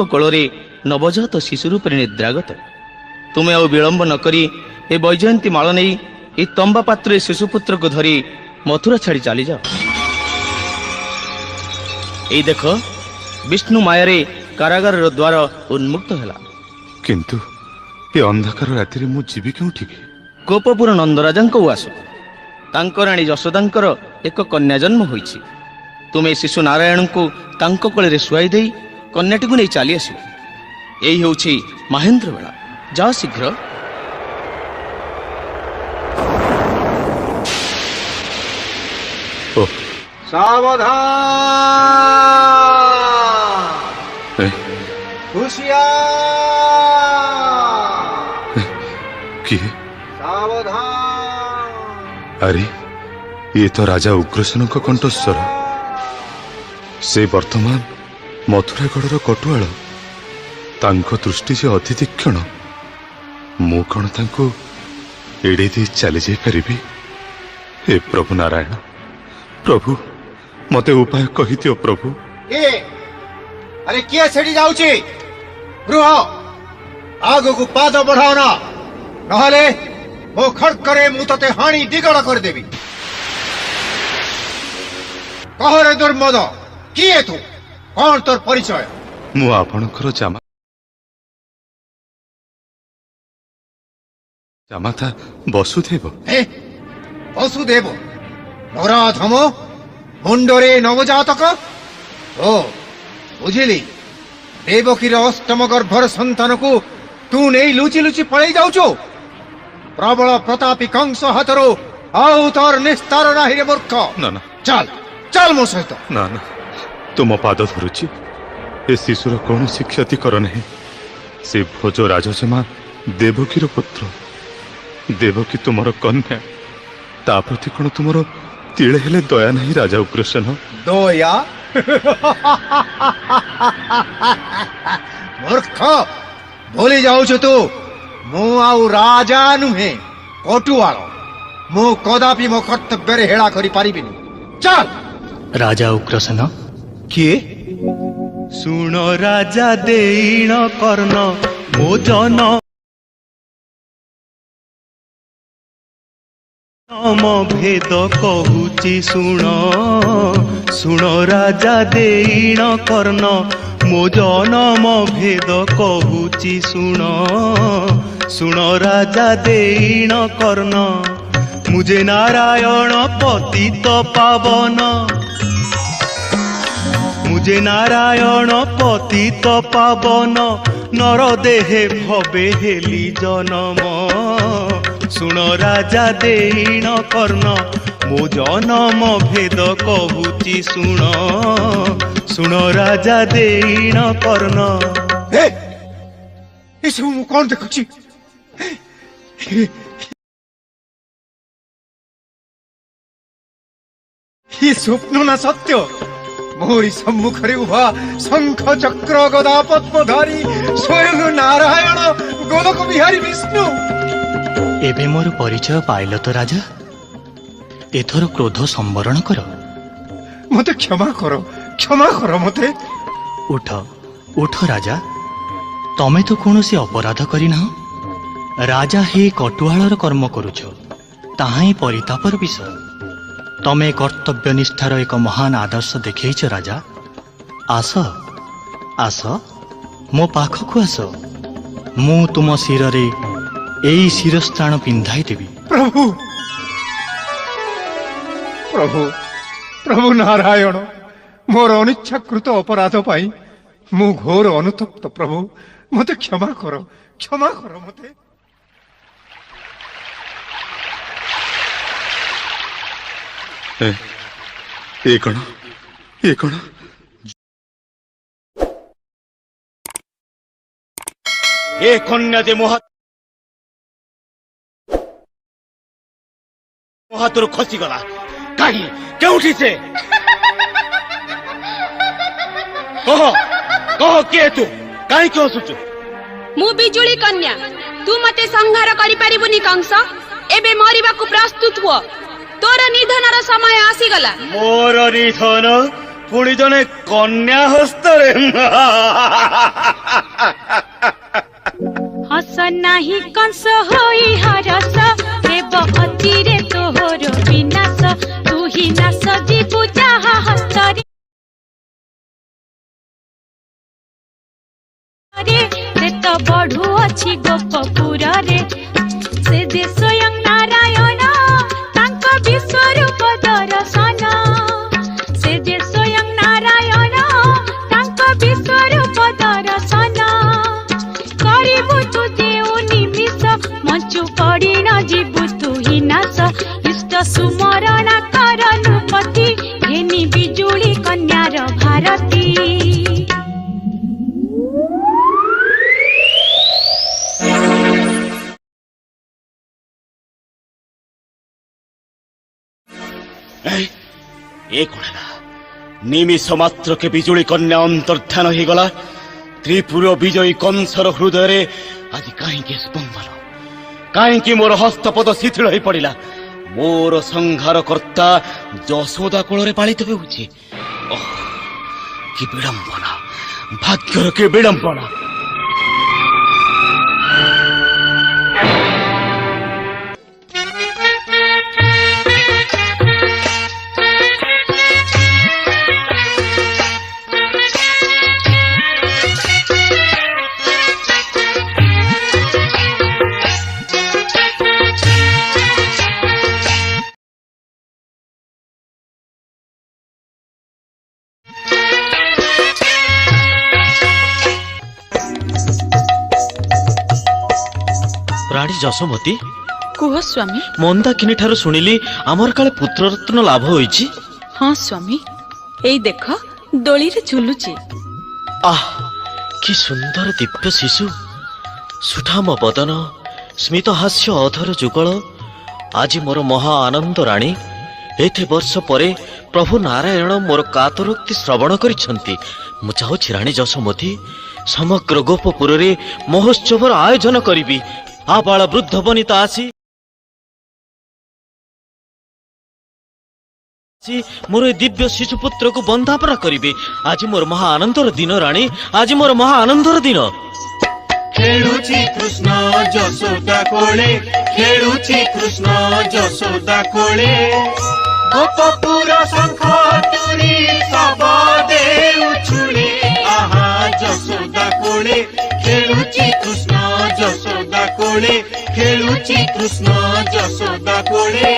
कोଳରେ नवजात शिशु रूप निद्रागत। तुम्हें आ विलंब नकरी ए वैजयंती माल नहीं ए तंबा पात्र शिशुपुत्र को धरी मथुरा छाड़ी चली जाओ। ए देख विष्णु मायारे कारागार द्वार उन्मुक्त है। किंतु ये अंधकार राति मु जीवी क्योंठि? गोपपुर नंदराजा उआस तांको राणी यशोदांकर एक कन्या जन्म होईछि। तुमे शिशु नारायण को तांको कोଳରେ सुआई देई कन्याटी को नहीं चली आसो। यही होछि महेंद्र बेला। जाओ शीघ्र। सावधान हुशियार किए? सावधान। अरे ये तो राजा उग्रसेन का कंठस्वर। से वर्तमान मथुरागढ़ कटुआल। तांको दृष्टि से अति तीक्षण। मु कौन तांको एड़े दे चली जाई परिबी? हे प्रभु नारायण, प्रभु मते उपाय कहि दियो प्रभु। अरे किए सेठी जाउची? रुह आगो को पाद बढ़ाओ ना, नहले मो खड़क करे मु तते हाणी दिगड़ कर देबी। कहरे दुर्मद किए तू? कौन तोर परिचय? मु आपणकर जामाता वसुदेव। हे वसुदेव नराधम मुंडरे नवजातक। ओ बुझिली, देवकीर अष्टम गर्भर संतान को तू नहीं लुचि लुचि पड़े जाऊचो। प्रबल प्रतापी कंस हाथरो आउ तोर निस्तार नाही रे मूर्ख। ना ना चल चल मो सहित। ना ना तुम पाद धरुची। ए शिशुर कौन क्षति कर नहीं। से भोज राजजमा देवकीर पुत्र। देवकी तुमर कन्या, ता प्रति कौन तुमर तिले हेले दया नहीं राजा उग्रसेन? दया? मूर्ख भूली जाऊछु तू। मु आउ राजा नुहे कटुआल। मु कदापि मो कर्तव्य हेला करि पारिबिनी। चल। राजा उग्रसेन किए? सुन राजा देण कर्ण मो जन नम भेद कहूची। सुन सुन राजा देण कर्ण मो जनम भेद कहूची। सुन सुन राजा देण कर्ण मुझे नारायण पतित पावन। मुझे नारायण पतित पावन नर देहे भवे हेली जनम। सुन राजा देण कर्ण मो जनम भेद कहूची। सुन सुन राजा देण कर्ण। ये सब मु कौन देखुची? ये स्वप्न ना सत्य? मोरी सम्मुखरे उभा शंख चक्र गदा पद्मधारी स्वयं नारायण गोलक बिहारी विष्णु। एबे मोर परिचय पाइल तो राजा? एथर क्रोध संवरण कर। मते क्षमा करो मते। उठ उठ राजा, तमे तो कौनसी अपराध करी ना। राजा हे कटुआलर कर्म करुछ, ताहा ही परितापर विषय। तमे कर्तव्य निष्ठार एक महान आदर्श देखैछ राजा। आस आस मो पाखकु आस। मु तुम शिररे एई शिरस्त्राण पिंधाई देबी। प्रभु प्रभु प्रभु नारायण, मोर अनिच्छाकृत अपराध पाई मु घोर अनुतप्त। प्रभु मते क्षमा करो मते। ये कौन ए कन्या जे हाथर खसी गला कहीं केउठी से कह कह के तू कहीं क्यों हसुचु? मु बिजुली कन्या, तू मते संहार करि परिबुनी कंस। एबे मरिबाकु प्रस्तुत हो। तोर निधनर समय आसी गला। मोर निधन पुणी जने कन्या हस्तरे हस नाही कंस होई हरस देव अतिरे तोहर विनाश तू ही नाश जीवु जाहा हस्तरे से तो बढ़ू अछि गोपपुर रे से जे स्वयं नारायण तांक विश्वरूप दर्शन से जे स्वयं नारायण तांक विश्वरूप दर्शन करिबु तू जेउ निमिष मंचु पड़ी न जीवु तू ही नाश इष्ट सुमरण कर नृपति घेनी बिजुली कन्यार भारती ए कौन निमिष मात्र के बिजुली कन्या अंतर्धान हो गला त्रिपुर विजयी कंसर हृदय आज कहीं स्पंदन कहीं मोर हस्तपद शिथिल हो पड़ा मोर संहार कर्ता यशोदा कोल पालित हो विडंबना भाग्यर के विडंबना राणी जशोमती कुह स्वामी मंदाकिनी ठारू सुनिली आमर काले पुत्र रत्न लाभ होईची। हाँ स्वामी एई देख दोली रे झुलुची। आह कि सुंदर दिव्य शिशु सुठाम बदन स्मित हास्य अधर जुगल आज मोर महा आनंद राणी एते वर्ष परे प्रभु नारायण मोर कातरोक्ति श्रवण करिसंती। मु चाहूछि राणी जशोमती समग्र गोपपुर रे महोत्सवर आयोजन करिबी आबाल वृद्ध वनिता आसी मोर दिव्य शिशुपुत्र को बंधापरा करिबे। आज मोर महा आनंदर दिन राणी आज मोर महा आनंदर दिन। खेलुची कृष्ण यशोदा कोले खेलुची कृष्ण यशोदा कोले गोपपुर शंख तुरी सब देउ छुले आहा यशोदा कोले खेलुची कृष्ण यशोदा कोले खेलुची कृष्ण यशोदा कोले।